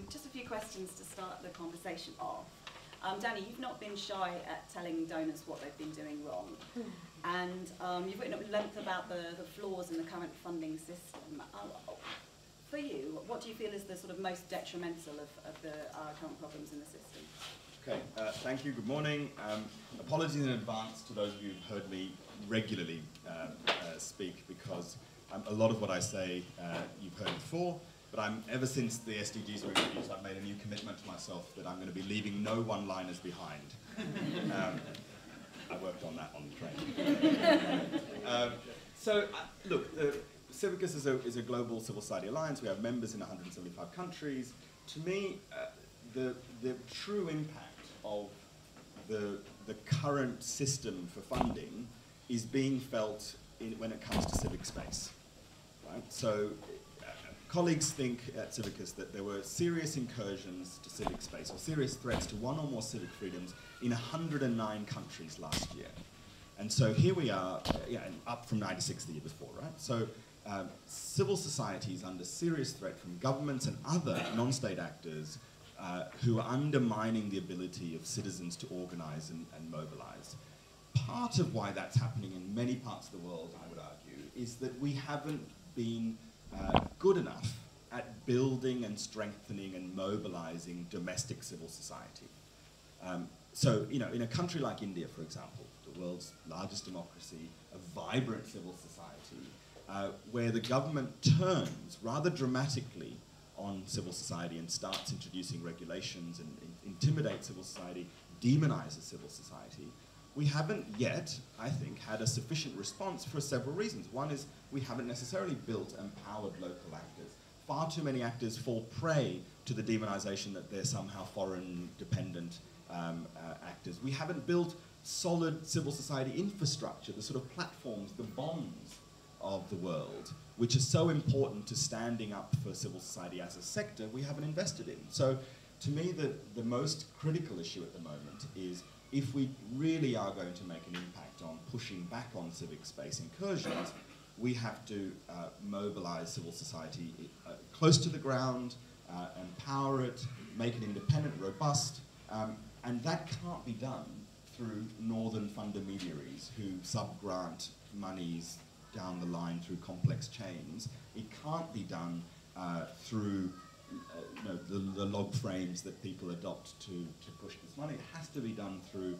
Just a few questions to start the conversation off. Danny, you've not been shy at telling donors what they've been doing wrong. And you've written at length about the flaws in the current funding system. For you, what do you feel is the sort of most detrimental of the current problems in the system? Okay, thank you, good morning. Apologies in advance to those of you who've heard me regularly speak, because a lot of what I say you've heard before, but ever since the SDGs were introduced, I've made a new commitment to myself that I'm going to be leaving no one-liners behind. I worked on that on the train. Look, Civicus is a global civil society alliance. We have members in 175 countries. To me, the true impact of the current system for funding is being felt when it comes to civic space. Right? So colleagues think at Civicus that there were serious incursions to civic space, or serious threats to one or more civic freedoms in 109 countries last year. And so here we are, up from 96 the year before, right? So civil society is under serious threat from governments and other non-state actors who are undermining the ability of citizens to organize and mobilize. Part of why that's happening in many parts of the world, I would argue, is that we haven't been good enough at building and strengthening and mobilizing domestic civil society. So, in a country like India, for example, the world's largest democracy, a vibrant civil society, where the government turns rather dramatically on civil society and starts introducing regulations and intimidates civil society, demonizes civil society, we haven't yet, I think, had a sufficient response for several reasons. One is we haven't necessarily built empowered local actors. Far too many actors fall prey to the demonization that they're somehow foreign dependent actors. We haven't built solid civil society infrastructure, the sort of platforms, the bonds of the world, which are so important to standing up for civil society as a sector. We haven't invested in. So to me, the most critical issue at the moment is, if we really are going to make an impact on pushing back on civic space incursions, we have to mobilize civil society close to the ground, empower it, make it independent, robust, and that can't be done through northern fundamediaries who subgrant monies down the line through complex chains. It can't be done through the log frames that people adopt to push this money. It has to be done through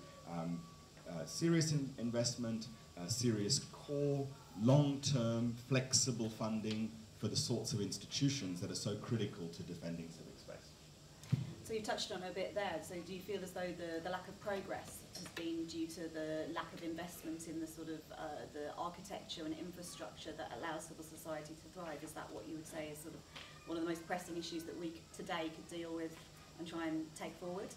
serious investment, serious core, long-term, flexible funding for the sorts of institutions that are so critical to defending civic space. So you touched on it a bit there. So do you feel as though the lack of progress has been due to the lack of investment in the sort of the architecture and infrastructure that allows civil society to thrive? Is that what you would say is sort of one of the most pressing issues that we today could deal with and try and take forward?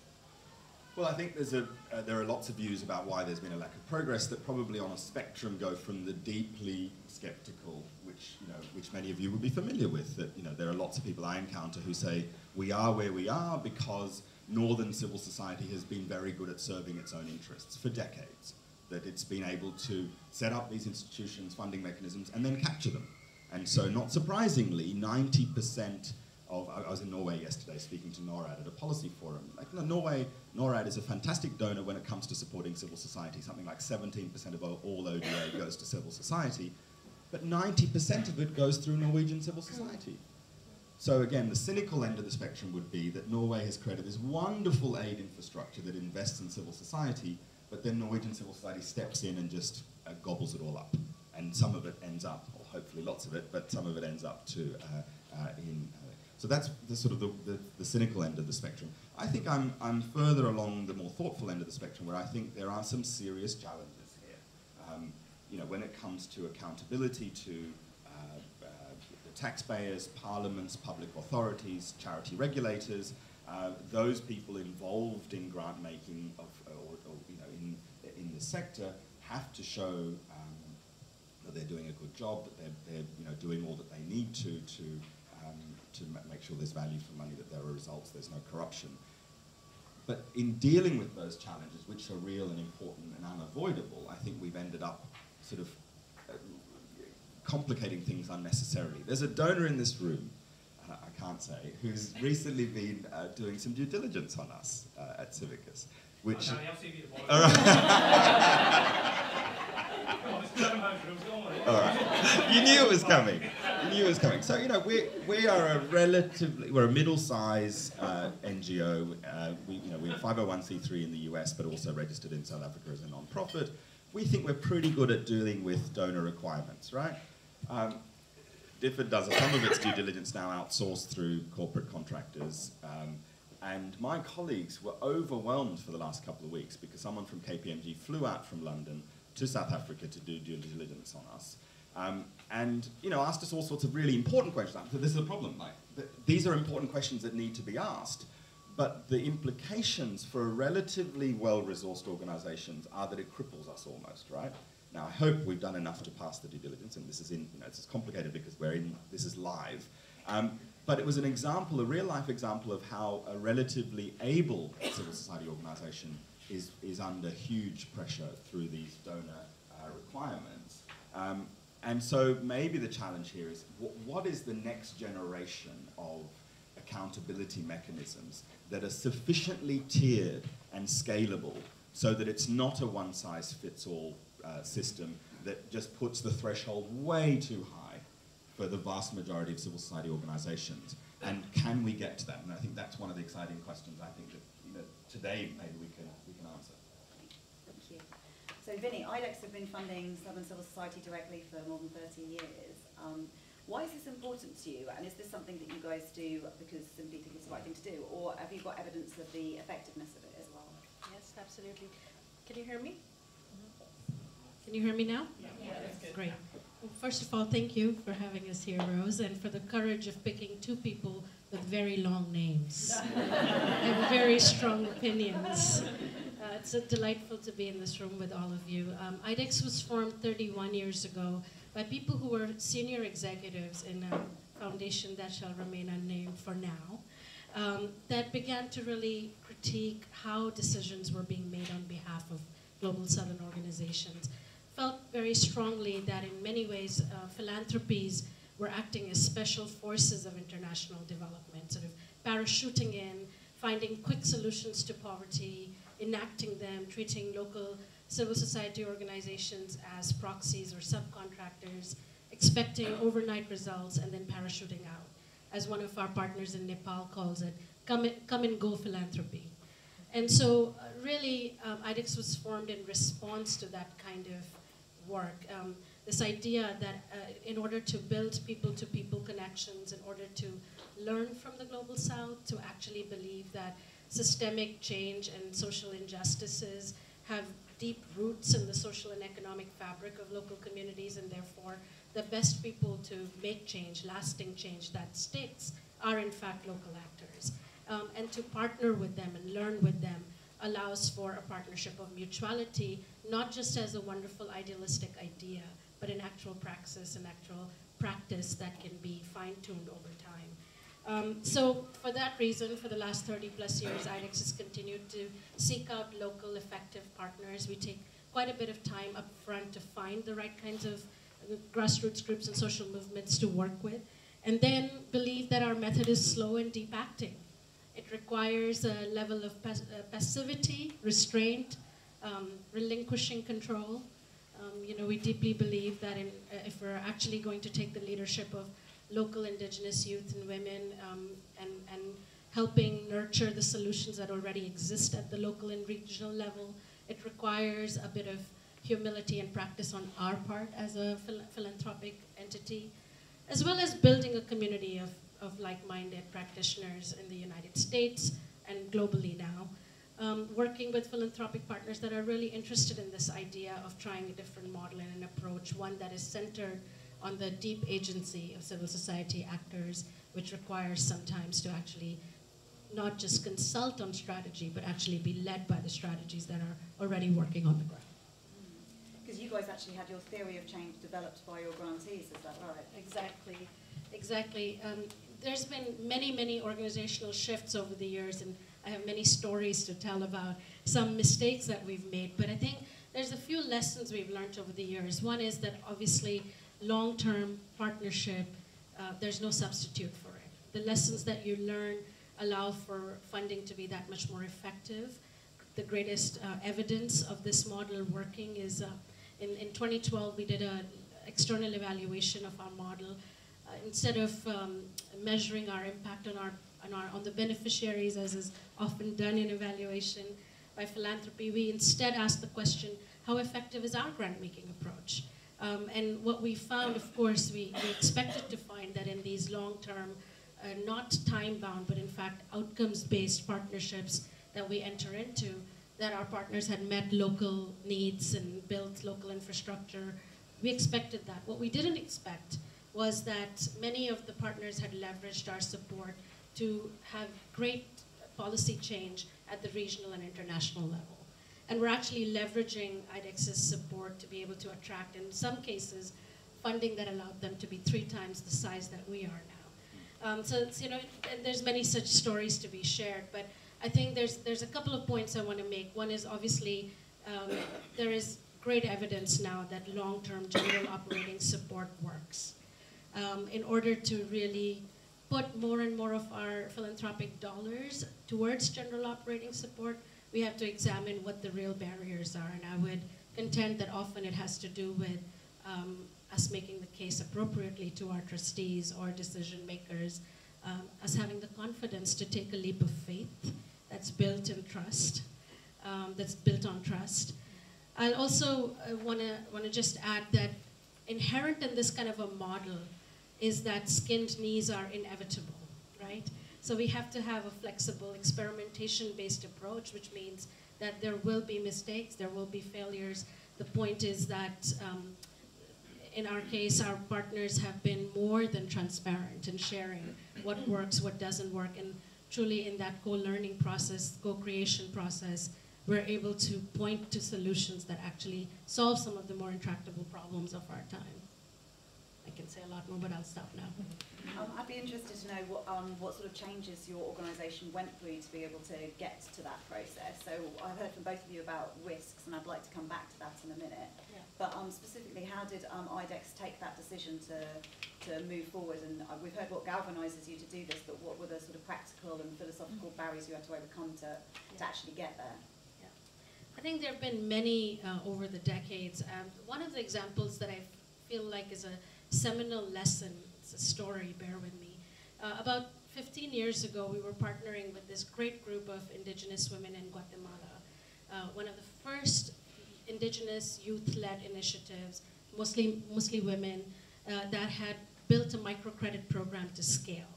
Well, I think there are lots of views about why there's been a lack of progress that probably on a spectrum go from the deeply skeptical, which many of you would be familiar with, that there are lots of people I encounter who say we are where we are because northern civil society has been very good at serving its own interests for decades, that it's been able to set up these institutions, funding mechanisms, and then capture them. And so, not surprisingly, 90% of, I was in Norway yesterday speaking to NORAD at a policy forum. NORAD is a fantastic donor when it comes to supporting civil society. Something like 17% of all ODA goes to civil society, but 90% of it goes through Norwegian civil society. So again, the cynical end of the spectrum would be that Norway has created this wonderful aid infrastructure that invests in civil society, but then Norwegian civil society steps in and just gobbles it all up. And some of it ends up, or hopefully lots of it, but some of it ends up so that's the sort of the cynical end of the spectrum. I think I'm further along the more thoughtful end of the spectrum, where I think there are some serious challenges here. When it comes to accountability to the taxpayers, parliaments, public authorities, charity regulators, those people involved in grant making in the sector have to show that they're doing a good job, that they're doing all that they need to make sure there's value for money, that there are results, there's no corruption. But in dealing with those challenges, which are real and important and unavoidable, I think we've ended up sort of complicating things unnecessarily. There's a donor in this room, I can't say, who's recently been doing some due diligence on us at Civicus. Which, all right. All right. You knew it was coming. You knew it was coming. So, you know, we are we're a middle-sized NGO. We're 501c3 in the US, but also registered in South Africa as a non-profit. We think we're pretty good at dealing with donor requirements, right? DFID does some of its due diligence now outsourced through corporate contractors. And my colleagues were overwhelmed for the last couple of weeks because someone from KPMG flew out from London to South Africa to do due diligence on us. And, you know, asked us all sorts of really important questions. So this is a problem, like, these are important questions that need to be asked, but the implications for relatively well-resourced organizations are that it cripples us almost, right? Now, I hope we've done enough to pass the due diligence, and this is it's complicated because this is live. But it was an example, a real-life example of how a relatively able civil society organization is under huge pressure through these donor requirements. And so maybe the challenge here is, what is the next generation of accountability mechanisms that are sufficiently tiered and scalable so that it's not a one-size-fits-all system that just puts the threshold way too high for the vast majority of civil society organizations? And can we get to that? And I think that's one of the exciting questions I think that, you know, today maybe we can answer. Thank you. So Vini, IDEX have been funding Southern Civil Society directly for more than 30 years. Why is this important to you? And is this something that you guys do because simply think it's the right thing to do? Or have you got evidence of the effectiveness of it as well? Yes, absolutely. Can you hear me? Can you hear me now? Yeah. That's good. Great. Well, first of all, thank you for having us here, Rose, and for the courage of picking two people with very long names and very strong opinions. It's delightful to be in this room with all of you. IDEX was formed 31 years ago by people who were senior executives in a foundation that shall remain unnamed for now, that began to really critique how decisions were being made on behalf of global Southern organizations. Felt very strongly that in many ways philanthropies were acting as special forces of international development, sort of parachuting in, finding quick solutions to poverty, enacting them, treating local civil society organizations as proxies or subcontractors, expecting overnight results, and then parachuting out. As one of our partners in Nepal calls it, come and go philanthropy. And so really, IDEX was formed in response to that kind of work. This idea that in order to build people-to-people connections, in order to learn from the Global South, to actually believe that systemic change and social injustices have deep roots in the social and economic fabric of local communities, and therefore the best people to make change, lasting change that sticks, are in fact local actors. And to partner with them and learn with them allows for a partnership of mutuality, not just as a wonderful idealistic idea, but in actual praxis and actual practice that can be fine-tuned over time. So for that reason, for the last 30 plus years, IDEX has continued to seek out local effective partners. We take quite a bit of time up front to find the right kinds of grassroots groups and social movements to work with, and then believe that our method is slow and deep acting. It requires a level of passivity, restraint, relinquishing control. We deeply believe that if we're actually going to take the leadership of local indigenous youth and women and helping nurture the solutions that already exist at the local and regional level, it requires a bit of humility and practice on our part as a philanthropic entity, as well as building a community of like-minded practitioners in the United States and globally now, working with philanthropic partners that are really interested in this idea of trying a different model and an approach, one that is centered on the deep agency of civil society actors, which requires sometimes to actually not just consult on strategy, but actually be led by the strategies that are already working on the ground. Because you guys actually had your theory of change developed by your grantees, is that right? Exactly. There's been many organizational shifts over the years, and I have many stories to tell about some mistakes that we've made, but I think there's a few lessons we've learned over the years. One is that obviously long-term partnership, there's no substitute for it. the lessons that you learn allow for funding to be that much more effective. The greatest evidence of this model working is in 2012 we did an external evaluation of our model. Instead of measuring our impact on the beneficiaries, as is often done in evaluation by philanthropy, we instead asked the question, how effective is our grant-making approach? And what we found, of course, we expected to find that in these long-term, not time-bound, but in fact outcomes-based partnerships that we enter into, that our partners had met local needs and built local infrastructure. We expected that. What we didn't expect was that many of the partners had leveraged our support to have great policy change at the regional and international level. And we're actually leveraging IDEX's support to be able to attract, in some cases, funding that allowed them to be 3 times the size that we are now. So it's, you know, and there's many such stories to be shared, but I think there's a couple of points I want to make. One is obviously there is great evidence now that long-term general operating support works. In order to really put more and more of our philanthropic dollars towards general operating support, we have to examine what the real barriers are. And I would contend that often it has to do with us making the case appropriately to our trustees or decision makers, us having the confidence to take a leap of faith that's built in trust, that's built on trust. I also want to just add that inherent in this kind of a model is that skinned knees are inevitable, right? So we have to have a flexible experimentation-based approach, which means that there will be mistakes, there will be failures. The point is that in our case, our partners have been more than transparent in sharing what works, what doesn't work, and truly in that co-learning process, co-creation process, we're able to point to solutions that actually solve some of the more intractable problems of our time. I can say a lot more, but I'll stop now. I'd be interested to know what sort of changes your organisation went through to be able to get to that process. So I've heard from both of you about risks, and I'd like to come back to that in a minute. Yeah. But specifically, how did IDEX take that decision to move forward? And we've heard what galvanises you to do this, but what were the sort of practical and philosophical barriers you had to overcome to actually get there? Yeah. I think there have been many over the decades. One of the examples that I feel like is a seminal lesson, it's a story, bear with me. About 15 years ago, we were partnering with this great group of indigenous women in Guatemala. One of the first indigenous youth-led initiatives, mostly women, that had built a microcredit program to scale.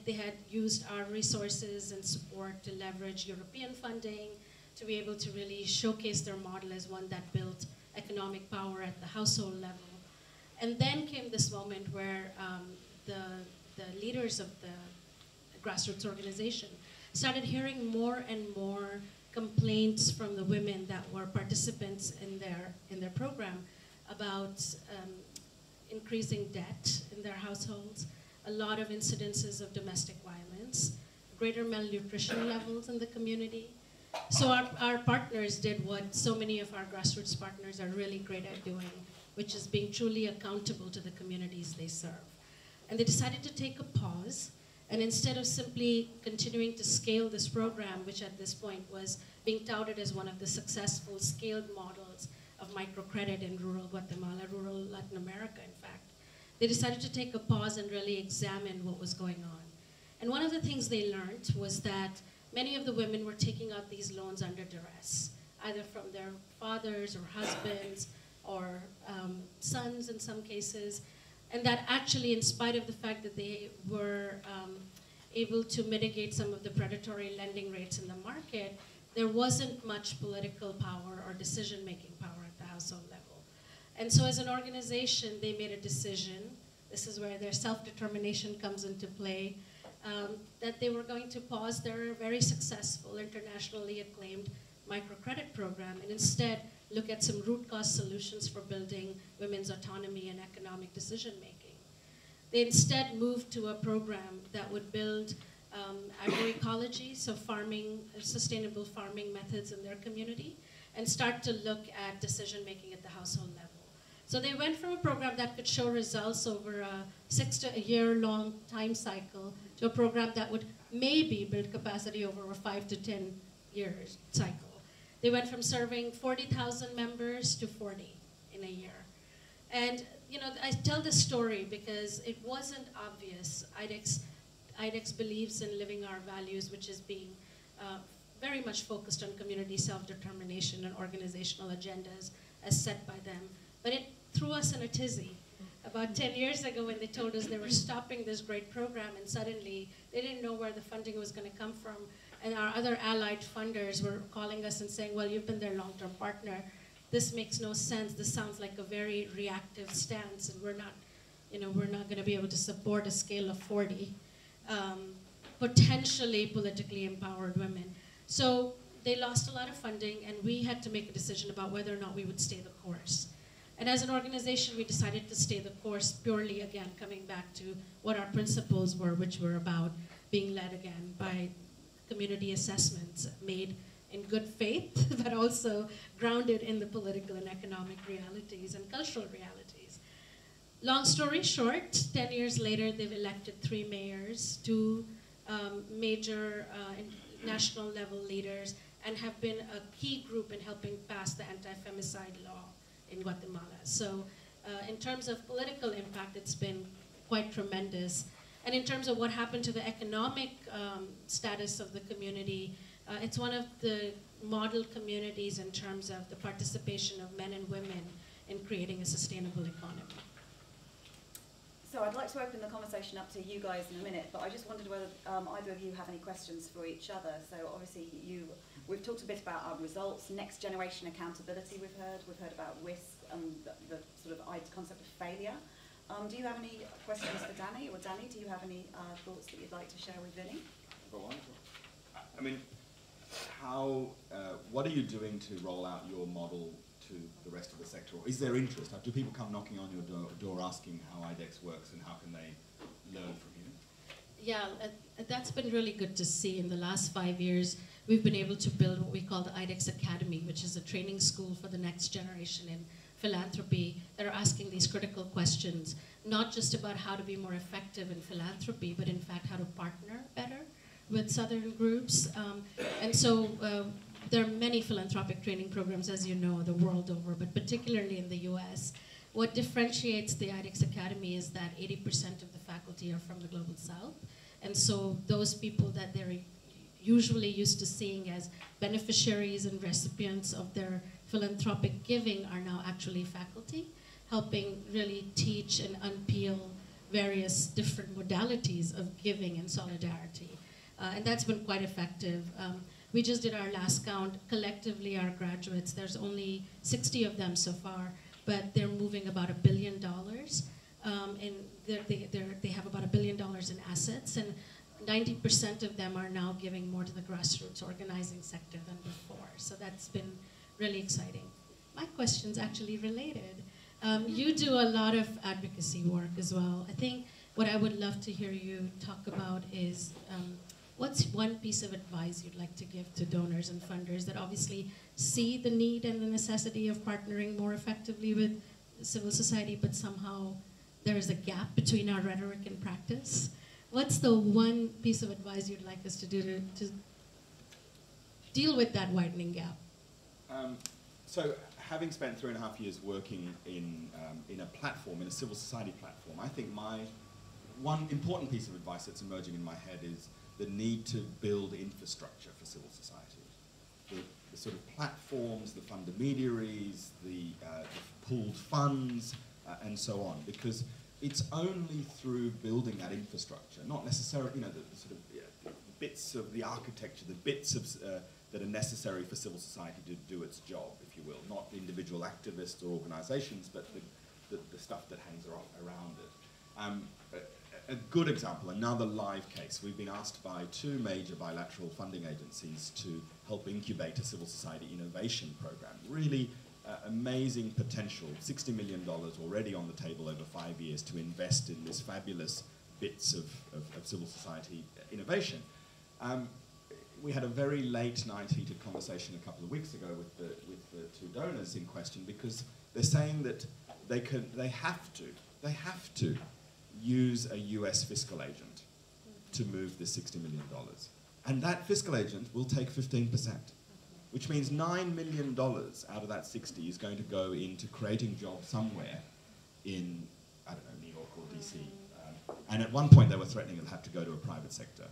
They had used our resources and support to leverage European funding, to be able to really showcase their model as one that built economic power at the household level. And then came this moment where the leaders of the grassroots organization started hearing more and more complaints from the women that were participants in their program about increasing debt in their households, a lot of incidences of domestic violence, greater malnutrition levels in the community. So our partners did what so many of our grassroots partners are really great at doing, which is being truly accountable to the communities they serve. And they decided to take a pause, and instead of simply continuing to scale this program, which at this point was being touted as one of the successful scaled models of microcredit in rural Guatemala, rural Latin America, in fact, they decided to take a pause and really examine what was going on. And one of the things they learned was that many of the women were taking out these loans under duress, either from their fathers or husbands, or sons in some cases, and that actually, in spite of the fact that they were able to mitigate some of the predatory lending rates in the market, there wasn't much political power or decision-making power at the household level. And so as an organization, they made a decision, this is where their self-determination comes into play, that they were going to pause their very successful, internationally acclaimed microcredit program and instead look at some root cause solutions for building women's autonomy and economic decision making. They instead moved to a program that would build agroecology, so farming, sustainable farming methods in their community, and start to look at decision making at the household level. So they went from a program that could show results over a 6 to a year-long time cycle to a program that would maybe build capacity over a 5 to 10 years cycle. They went from serving 40,000 members to 40 in a year. And you know, I tell this story because it wasn't obvious. IDEX believes in living our values, which is being very much focused on community self-determination and organizational agendas as set by them. But it threw us in a tizzy. About 10 years ago when they told us they were stopping this great program, and suddenly they didn't know where the funding was going to come from. And our other allied funders were calling us and saying, well, you've been their long-term partner. This makes no sense. This sounds like a very reactive stance, and we're not going to be able to support a scale of 40 potentially politically empowered women. So they lost a lot of funding, and we had to make a decision about whether or not we would stay the course. And as an organization, we decided to stay the course purely, again, coming back to what our principles were, which were about being led, again, by community assessments made in good faith, but also grounded in the political and economic realities and cultural realities. Long story short, 10 years later, they've elected 3 mayors, 2 major national level leaders, and have been a key group in helping pass the anti-femicide law in Guatemala. So in terms of political impact, it's been quite tremendous. And in terms of what happened to the economic status of the community, it's one of the model communities in terms of the participation of men and women in creating a sustainable economy. So I'd like to open the conversation up to you guys in a minute, but I just wondered whether either of you have any questions for each other. So obviously we've talked a bit about our results, next generation accountability we've heard about risk and the sort of concept of failure. Do you have any questions for Danny? Or Danny, do you have any thoughts that you'd like to share with Vini? I mean, what are you doing to roll out your model to the rest of the sector? Or is there interest? Do people come knocking on your door asking how IDEX works and how can they learn from you? Yeah, that's been really good to see. In the last 5 years, we've been able to build what we call the IDEX Academy, which is a training school for the next generation in philanthropy that are asking these critical questions, not just about how to be more effective in philanthropy, but in fact how to partner better with Southern groups. And so there are many philanthropic training programs, as you know, the world over, but particularly in the US. What differentiates the IDEX Academy is that 80% of the faculty are from the Global South. And so those people that they're usually used to seeing as beneficiaries and recipients of their philanthropic giving are now actually faculty, helping really teach and unpeel various different modalities of giving and solidarity. And that's been quite effective. We just did our last count. Collectively, our graduates, there's only 60 of them so far, but they're moving about $1 billion. And they have about $1 billion in assets, and 90% of them are now giving more to the grassroots organizing sector than before. So that's been really exciting. My question's actually related. You do a lot of advocacy work as well. I think what I would love to hear you talk about is what's one piece of advice you'd like to give to donors and funders that obviously see the need and the necessity of partnering more effectively with civil society, but somehow there is a gap between our rhetoric and practice? What's the one piece of advice you'd like us to do to deal with that widening gap? So having spent 3.5 years working in a platform, in a civil society platform, I think my one important piece of advice that's emerging in my head is the need to build infrastructure for civil society. The sort of platforms, the fundamediaries, the pooled funds, and so on, because it's only through building that infrastructure, not necessarily, the sort of bits of the architecture, the bits of, that are necessary for civil society to do its job, if you will, not individual activists or organizations, but the stuff that hangs around it. A good example, another live case, we've been asked by 2 major bilateral funding agencies to help incubate a civil society innovation program. Really amazing potential, $60 million already on the table over 5 years to invest in this fabulous bits of civil society innovation. We had a very late night heated conversation a couple of weeks ago with the 2 donors in question, because they're saying that they have to use a US fiscal agent to move this $60 million. And that fiscal agent will take 15%, which means $9 million out of that 60 is going to go into creating jobs somewhere in, I don't know, New York or DC. And at one point they were threatening it'll have to go to a private sector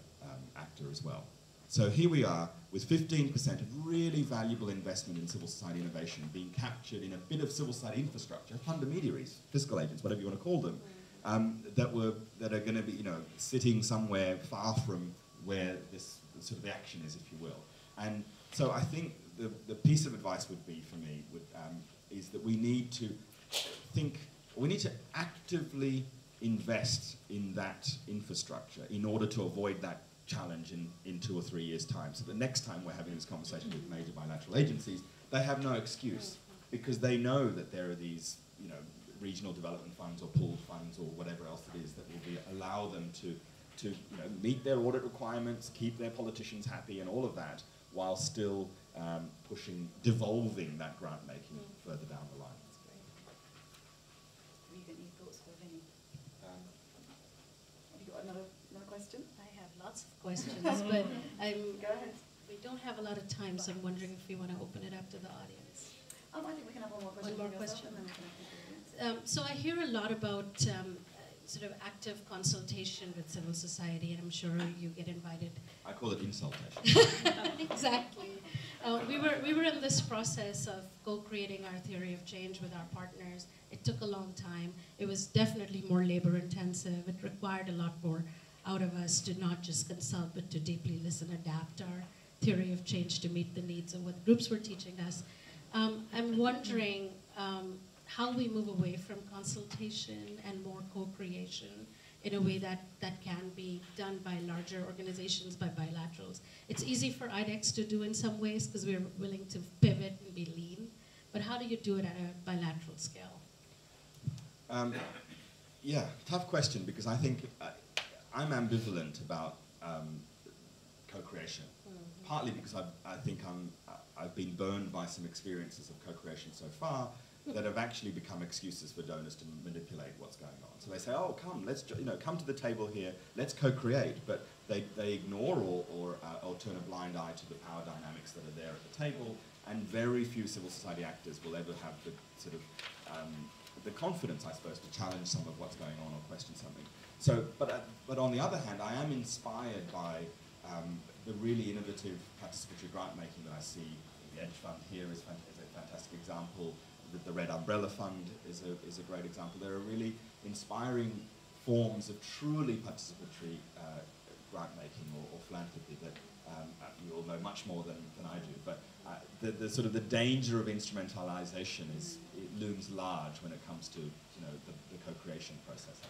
actor as well. So here we are with 15% of really valuable investment in civil society innovation being captured in a bit of civil society infrastructure, intermediaries, fiscal agents, whatever you want to call them, that are going to be, sitting somewhere far from where this sort of the action is, if you will. And so I think the piece of advice would be for me is that we need to actively invest in that infrastructure in order to avoid that challenge in 2 or 3 years' time. So the next time we're having this conversation with major bilateral agencies, they have no excuse because they know that there are these, regional development funds or pooled funds or whatever else it is that will allow them to meet their audit requirements, keep their politicians happy and all of that, while still devolving that grant making further down the line. That's great. Have you got any thoughts for Vini? Have you got another question? I have lots of questions, but Go ahead. we don't have a lot of time, so I'm wondering if you want to open it up to the audience. I think we can have one more question. One more from yourself, question. and then we can have the audience. So I hear a lot about sort of active consultation with civil society, and I'm sure you get invited. I call it insultation. Exactly. We were in this process of co-creating our theory of change with our partners. It took a long time. It was definitely more labor intensive. It required a lot more out of us to not just consult, but to deeply listen, adapt our theory of change to meet the needs of what groups were teaching us. I'm wondering how we move away from consultation and more co-creation in a way that can be done by larger organizations, by bilaterals. It's easy for IDEX to do in some ways because we're willing to pivot and be lean, but how do you do it at a bilateral scale? Yeah, tough question because I think I'm ambivalent about co-creation. Partly because I think I've been burned by some experiences of co-creation so far that have actually become excuses for donors to manipulate what's going on. So they say, oh, come, let's come to the table here, let's co-create, but they ignore or turn a blind eye to the power dynamics that are there at the table, and very few civil society actors will ever have the sort of the confidence, I suppose, to challenge some of what's going on or question something. So, but on the other hand, I am inspired by the really innovative participatory grant making that I see. The Edge Fund here is a fantastic example. The Red Umbrella Fund is a great example. There are really inspiring forms of truly participatory grant making or philanthropy that you all know much more than I do. But the sort of the danger of instrumentalization it looms large when it comes to the co-creation process.